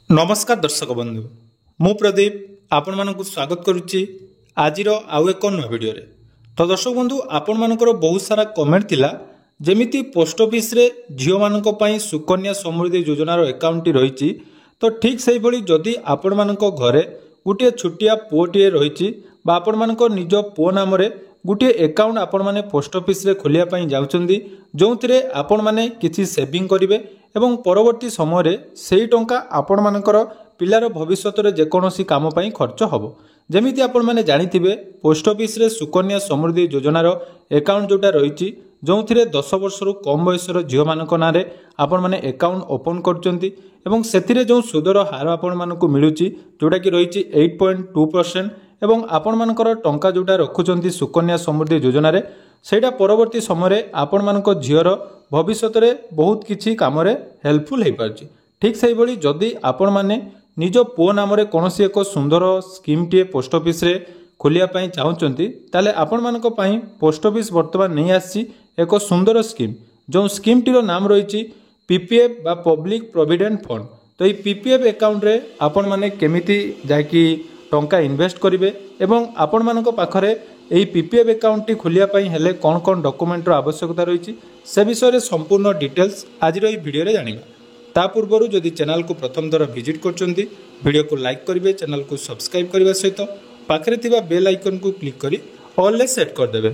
नमस्कार दर्शक बंधु मु प्रदीप आपण मानक स्वागत करुच्ची आज आउ एक नुआ वीडियो रे। तो दर्शक बंधु आपण मानकर बहुत सारा कमेंट थिला जेमिति पोस्ट ऑफिस रे झियो मानक पई सुकन्या समृद्धि योजनार अकाउंट रही। तो ठीक से भली जदि आपण मानक घरे गोटे छुटिया पुओटीए रही आपण मानक निज पुओ नाम रे गोटे अकाउंट आपण माने पोस्ट ऑफिस रे खोलिया पई जाउचंदी जो थिरे आपण माने किछि सेविंग करिवे एवं परवर्ती समय रे सेही टंका आपण मानकर पिलार भविष्यत रे जेकोनोसी काम पई खर्च हबो। जेमिति आपण माने जानिथिबे पोस्ट ऑफिस रे सुकन्या समृद्धि योजनार अकाउंट जोटा रही जो थिरे 10 वर्ष रु कम बयसर झियो मानक नारे आपण माने अकाउंट ओपन करचंती एवं सेथिरे जो सुदर हार आपण मानकु मिलुची जोटा कि रही 8.2% एवं आपण मानकर टंका जोटा रखुचंती सुकन्या समृद्धि योजना रे सेटा परवर्ती समय रे आपण मानक झियोर भविष्यत रे बहुत किछि काम रे हेल्पफुल हे पारछि। ठीक सेही भली जदि आपण माने निज पुओ नाम रे कोनोसी एक सुंदर स्कीम टे पोस्ट ऑफिस रे खोलिया पई चाहुचंती ताले आपण मानक पई पोस्ट ऑफिस वर्तमान नहीं आसी एक सुंदर स्कीम जो स्कीम टीर नाम रही पीपीएफ बा पब्लिक प्रोविडेंट फंड। तो ये पीपीएफ अकाउंट रे आपण माने केमिति जाकी टंका इन्वेस्ट करिवे एवं आपण मानक पाखरे एही पीपीएफ अकाउंट टी खोलिया पई हेले कोन कोन डॉक्यूमेंट रो आवश्यकता रही से विषय रे संपूर्ण डिटेल्स आज रो वीडियो रे जानिबा। ता पूर्वरु जदि चैनल को प्रथम दर विजिट करचंती वीडियो को लाइक करिवे चैनल को सब्सक्राइब करबा सहित पाखरे थिबा बेल आइकन को क्लिक करी ऑल ले सेट कर देबे।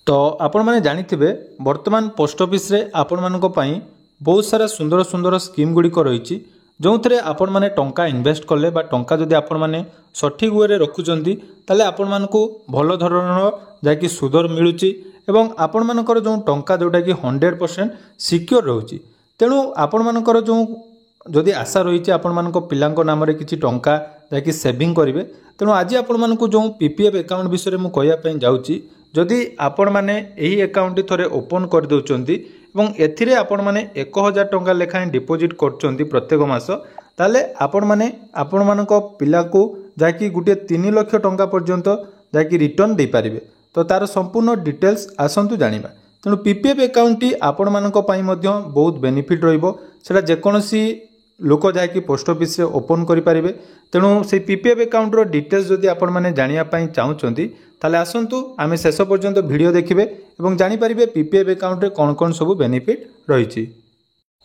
तो आपण माने जानिथिबे वर्तमान पोस्ट ऑफिस रे आपण मानक पई बहुत सारा सुंदर सुंदर स्कीम गुडी को रही जो थे आपण माने टंका इन्वेस्ट कले बा टंका जदि आपण माने सठिक वे रखुचंती ताले आपण मानकु भल धरणर जाकी सुदर मिलुची एवं आपण मानकर जो टंका जोटा कि 100% सिक्योर रहउची। तेणु आपण मानकर जो जदि आशा रही आपण मानक पिलांक नाम रे किछि टंका जाकी सेविंग करिवे तेणु आज आपण मानकु जो पीपीएफ अकाउंट विषय मु कहया पई जाउची जदि आपण माने एही अकाउंट थरे ओपन कर दउचंती एवं एथिरे आपण माने 1000 टंका लेखाएं डिपोजिट करचंती प्रत्येक मास ताले आपण माने आपण मानक पिला को जाकी गुटे 3 लाख टंका पर्यंत जाकी रिटर्न दे पारिबे। तो तार संपूर्ण डिटेल्स आसंतु जानिबा। तेणु पीपीएफ अकाउंट टी आपण मानक पई मध्य बहुत बेनिफिट रहिबो सेटा जेकोनोसी लोक जाकी पोस्ट ऑफिस रे ओपन करि पारिबे। तेणु से पीपीएफ अकाउंट रो डिटेल्स जदि आपण माने जानिया पई चाहुचंती ताले आसंतु आमे शेष पर्यंत वीडियो देखिबे एवं जानि पारिबे पीपीएफ अकाउंट रे कोन कोन सब बेनिफिट रहिछि।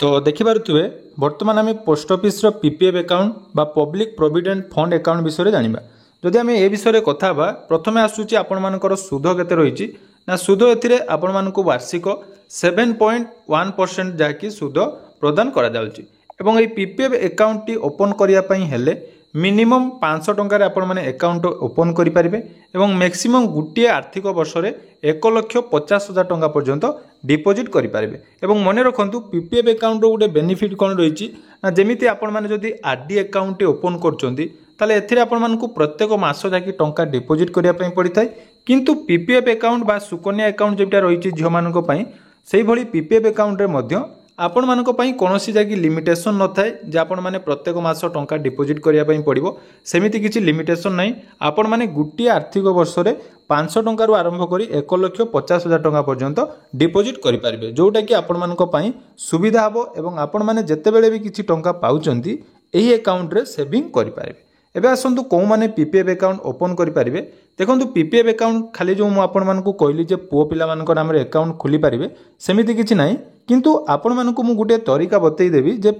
तो देखि पारुथुबे वर्तमान आमे पोस्ट ऑफिस रो पीपीएफ अकाउंट बा पब्लिक प्रोविडेंट फंड अकाउंट विषय रे जानिबा। जदि आमे ए विषय रे कथा बा प्रथमे आसुछि आपण मानकर सुध केते रहिछि ना सुध एथिरे आपण मानकु वार्षिक 7.1% जाकी सुध प्रदान करा जाउछि एवं ए पीपीएफ अकाउंट टी ओपन करिया पई हेले मिनिमम 500 टंका आपण माने अकाउंट ओपन करि पारिबे एवं मैक्सिमम गुटिए आर्थिक वर्ष रे 1,50,000 टंका पर्यंत डिपोजिट करि पारिबे। एवं मने रखंतु पीपीएफ अकाउंट रो गुटे बेनिफिट कोन रहिछि ना जेमिति आपण माने जदि आरडी अकाउंट ओपन करचंती ताले एथिरे आपण मानकु प्रत्येक मास जाकी टंका डिपोजिट करिया पई पड़ि थाय किंतु पीपीएफ अकाउंट बा सुकन्या अकाउंट जेटा रहिछि झियो मानक पई सेही भली पीपीएफ अकाउंट रे मध्य आपण मानक पई कोनोसी जाकी लिमिटेशन न थाए जे आपण माने प्रत्येक मास टंका डिपोजिट करिया पई पड़िबो सेमिति किछि लिमिटेशन नै। आपण माने गुटिए आर्थिक वर्ष रे 500 टंका रु आरंभ करी 1,50,000 टंका पर्यंत डिपोजिट करि पारिबे जोटा कि आपण मानक पई सुविधा हबो एवं आपण माने जत्ते बेले भी किछि टंका पाउचंती एही अकाउंट रे सेविंग करि पारिबे। एबे आसंतु को माने पीपीएफ अकाउंट ओपन करि पारिबे। देखंतु पीपीएफ अकाउंट खाली जो मु आपण मानकु कहली जे पुओ पिला मानक नाम रे अकाउंट खोली पारिबे सेमिति किछि नै किंतु आपण मानकु मु गुटे तरीका बतई देबी जे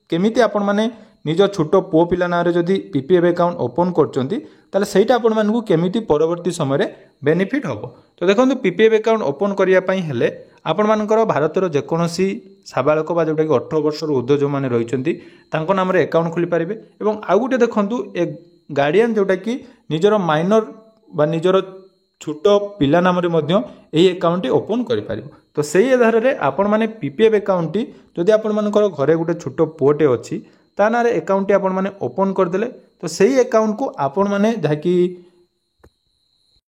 केमिति आपण माने निज छोटो पुओ पिला नाम रे जदि पीपीएफ अकाउंट ओपन करचंती ताले सेटा आपण मानकु केमिति परवर्ती समय रे बेनिफिट हबो। तो देखंतु पीपीएफ अकाउंट ओपन करिया पई हेले आपण मानकर भारतर जेकोनोसी साबालक बा जोटा कि 18 वर्ष रो उद्ध जो माने रहिचंती तांको नाम रे अकाउंट खोली पारिबे एवं आ गुटे देखंतु ए गार्डियन जोटा कि निजरो माइनर बा निजरो छोटो पिला नाम रे मध्य एही अकाउंट ओपन करि पारिबो। तो सेही आधार रे आपण माने पीपीएफ अकाउंट जदि आपण मानकर घरे गुटे छोटो पोटे अछि ता ना रे अकाउंट आपण माने ओपन कर देले तो सेही अकाउंट को आपण माने जाकी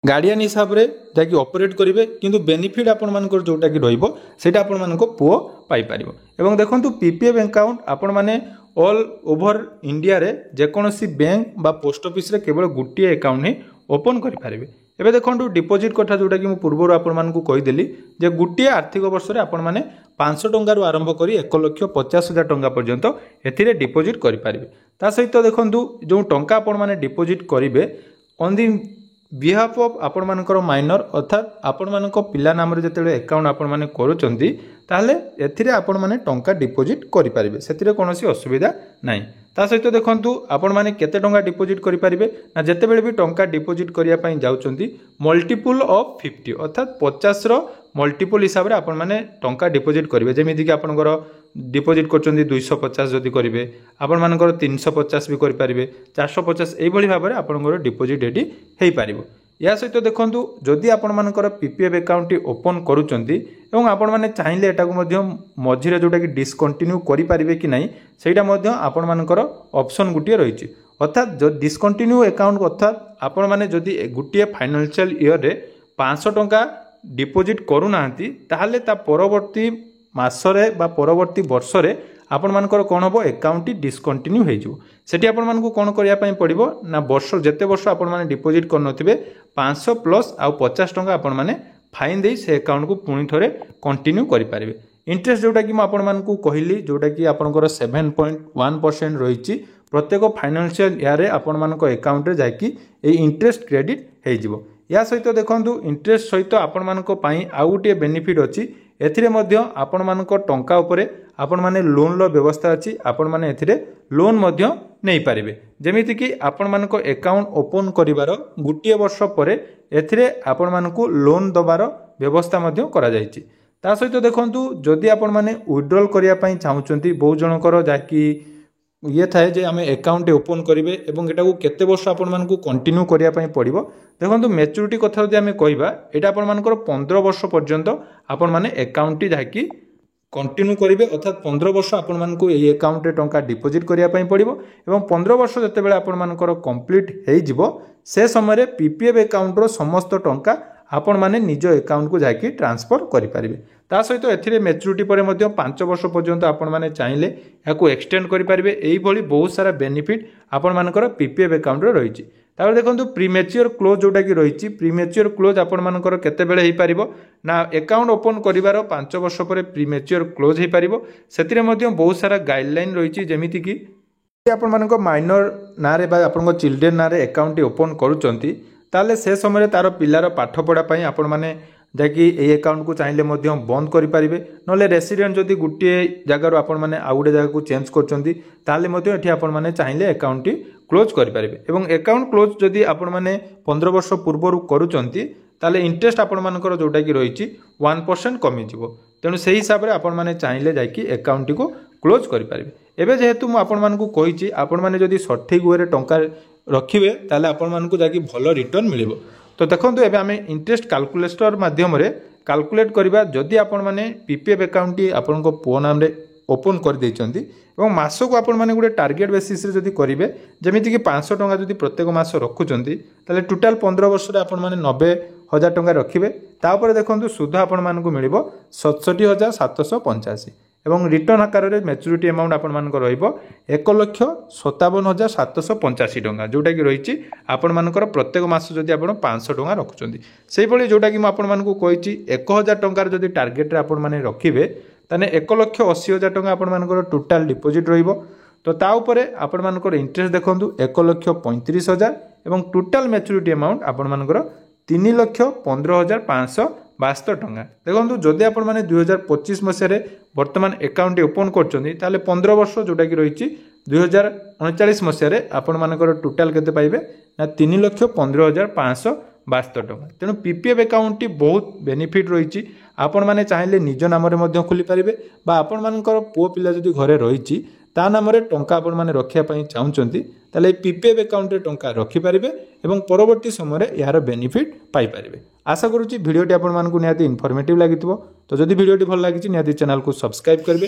गार्डियन हिसाब रे जाकी ऑपरेट करिवे किंतु बेनिफिट आपण मानकर जोटा कि रहिबो सेटा आपण मानको पुओ पाई पारिबो। एवं देखंतु पीपीएफ अकाउंट आपण माने ऑल ओवर इंडिया रे जेकोनोसी बैंक बा पोस्ट ऑफिस रे केवल गुटिए अकाउंट ही ओपन करि पारिबे एबे देखो डिपोजिट कथा जोटा कि पूर्व आपदेली जे गोटे आर्थिक वर्ष में आपण मैंने 500 टंकार आरंभ कर 1,50,000 टंका पर्यंत एथिरे डिपोजिट करेंगे। ता सहित देखो जो टंका आपण मैंने डिपोजिट करेंगे ऑन दी बिहाफ ऑफ आपण मानकर माइनर अर्थात आपण मानक पिला नाम रे जेतेबेले अकाउंट आपण माने करूचंती ताहले एथिरे आपण माने टंका डिपोजिट करि पारिबे सेतिरे कोनोसी असुविधा नाही। ता सहित देखंतु आपण माने केते टंका डिपोजिट करि पारिबे ना जेतेबेले भी टंका डिपोजिट करिया पई जाउचंती मल्टीपल ऑफ 50 अर्थात 50 रो मल्टीपल हिसाब रे आपण माने टंका डिपोजिट करिवे जेमिति कि आपनकर डिपोजिट करचंती 250 जदि करिवे आपण मानकर 350 भी करि पारिबे 450 एई भली भाबरे आपनकर डिपोजिट एटी हेई पारिबो। या सहित देखंतु जदि आपण मानकर पीपीएफ अकाउंट ओपन करूचंती एवं आपण माने चाहिले एटा को मध्य मझिरे जोटा कि डिस्कंटिन्यू करि पारिबे कि नाही सेटा मध्य आपण मानकर ऑप्शन गुटिए रहिछि अर्थात जो डिस्कंटिन्यू अकाउंट अर्थात आपण माने जदि गुटिए फाइनेंशियल ईयर रे 500 टंका डिपोजिट करू नाहंती ताहाले ता परवर्ती मासरे बा परवर्ती वर्ष रे आपण मानकर कोन हबो अकाउंट डिस्कंटिन्यू हे जो सेठी आपण मानकु कोन करिया पई पड़िबो ना वर्ष जेते वर्ष आपण माने डिपोजिट कर नथिबे 500 प्लस आ 50 टंका आपण माने फाइन देई से अकाउंट को पुनी थरे कंटिन्यू करि पारिबे। इंटरेस्ट जोटा कि म आपण मानकु कहिली जोटा कि आपनकर 7.1% रहिछि प्रत्येक फाइनेंशियल ईयर रे आपण मानक अकाउंट रे जाकी ए इंटरेस्ट क्रेडिट हे जिवो। या सहित देखंतु इंटरेस्ट सहित आपण मानक पई आ गुटे बेनिफिट अछि एथिरे मध्य आपण मानक टंका उपरे आपण माने लोन लो व्यवस्था अछि आपण माने एथिरे लोन मध्य नै पारिबे जेमिति कि आपण मानक अकाउंट ओपन करिवार गुटिए वर्ष परे एथिरे आपण मानकु लोन दबार व्यवस्था मध्य करा जायछि। ता सहित देखंतु जदि आपण माने विथड्रॉल करिया पई चाहुचंती बहु जनकर जाकी ये थाए जे आमे अकाउंट ओपन करिवे एवं एटा को केते वर्ष आपण मानकु कंटिन्यू करिया पई पड़िबो देखंतु मैच्योरिटी कथा जदि आमे कहिबा एटा आपण मानकर 15 वर्ष पर्यंत आपण माने अकाउंट जाकी कंटिन्यू करेंगे अर्थात 15 वर्ष आपण मानकु एई अकाउंट रे टंका डिपोजिट करिया पई पड़िबो एवं 15 वर्ष जते बेले आपण मानकर कंप्लीट हेई जिवो से समय रे पीपीएफ अकाउंट रो समस्त टंका आपण माने निज अकाउंट को जाकी ट्रांसफर करि पारिबे। ता सहित एथिरे मैच्योरिटी परे मध्य 5 वर्ष पर्यंत आपण माने चाहिले याकू एक्सटेंड करि पारिबे एई भली बहुत सारा बेनिफिट आपण मानकर पीपीएफ अकाउंट रे रहिछि। तापर देखंतु प्रीमेच्योर क्लोज जोटा कि रहिछि प्रीमेच्योर क्लोज आपण मानकर केते बेले हेई पारिबो ना अकाउंट ओपन करिवार 5 वर्ष परे प्रीमेच्योर क्लोज हेई पारिबो सेतिरे मध्य बहुत सारा गाइडलाइन रहिछि जेमिति कि आपण मानक माइनर नारे बा आपण चिल्ड्रेन नारे अकाउंट ओपन करूचंती ताले से समय तार पिलार पाठ पढ़ा पई आपण माने जाकि ए अकाउंट को चाहिले मध्य बंद करि पारिबे नले रेसिडेंट जदि गुटिए जगार आपण माने आ गुटे जगह को चेंज करचंती ताले मध्य एठी आपण माने चाहिले अकाउंट क्लोज करि पारिबे एवं अकाउंट क्लोज जदि आपण माने 15 वर्ष पूर्व करूचंती ताले इंटरेस्ट आपण मानकर जोटा कि रहिछि 1% कमी जिवो तेनु सेही हिसाब रे आपण माने चाहिले जाकि अकाउंट को क्लोज करि पारिबे। एबे जेहेतु मु आपण मानकु कहिछि आपण माने जदि सठिक वे रे टंका रखिबे ताले आपण मानकु जाकि भलो रिटर्न मिलिबो। तो देखंतु एबे आमे इंटरेस्ट कैलकुलेटर माध्यम रे कैलकुलेट करबा जदि आपण माने पीपीएफ अकाउंट आपण को पो नाम रे ओपन कर देइचंती एवं मास को आपण माने गुटे टार्गेट बेसिस रे जदि करिवे जेमिति कि 500 टंका जदि प्रत्येक मास रखुचंती ताले टोटल 15 वर्ष रे आपण माने 90,000 टंका रखिबे तापर देखंतु सुध आपण मानकु मिलिबो 67,785 एवं रिटर्न आकार रे मैच्योरिटी अमाउंट आपण मानक रहइबो 1,57,785 टंका जोटा कि रहिछि आपण मानकर प्रत्येक मास जदि आपण 500 टंका रखुचंती सेही भली जोटा कि म आपण मानकु कहिछि 1,000 टंका जदि टार्गेट रे आपण माने रखिबे ताने 1,80,000 टंका आपण मानकर टोटल डिपोजिट रहिबो। तो ता उपरे आपण मानकर इंटरेस्ट देखंतु 1,35,000 एवं टोटल मैच्योरिटी अमाउंट आपण मानकर 3,15,572 टंका देखंतु जदि आपण माने 2025 मसिया वर्तमान अकाउंट ओपन करचंदी ताले 15 वर्ष जोटा कि रहिछि 2039 मसिया आपण मानकर टोटल केते पाइबे ना 3,15,572 टंका तेणु पीपीएफ अकाउंट बहुत बेनिफिट रहिछि आपण माने चाहिले निज नाम रे मध्य खुली पारिबे बा आपण मानकर पो पिला जदि घरे रहिछि ता नाम रे टंका आपण माने रखिया पई चाहुचंती ताले पीपीएफ अकाउंट रे टंका रखि पारिबे एवं परवर्ती समय रे यार बेनिफिट पाई पारिबे। आशा करूछि वीडियोटी आपण मानकु निहाती इन्फॉर्मेटिव लागितबो। तो जदि वीडियोटी भल लागिछि निहाती चैनल को सब्सक्राइब करबे।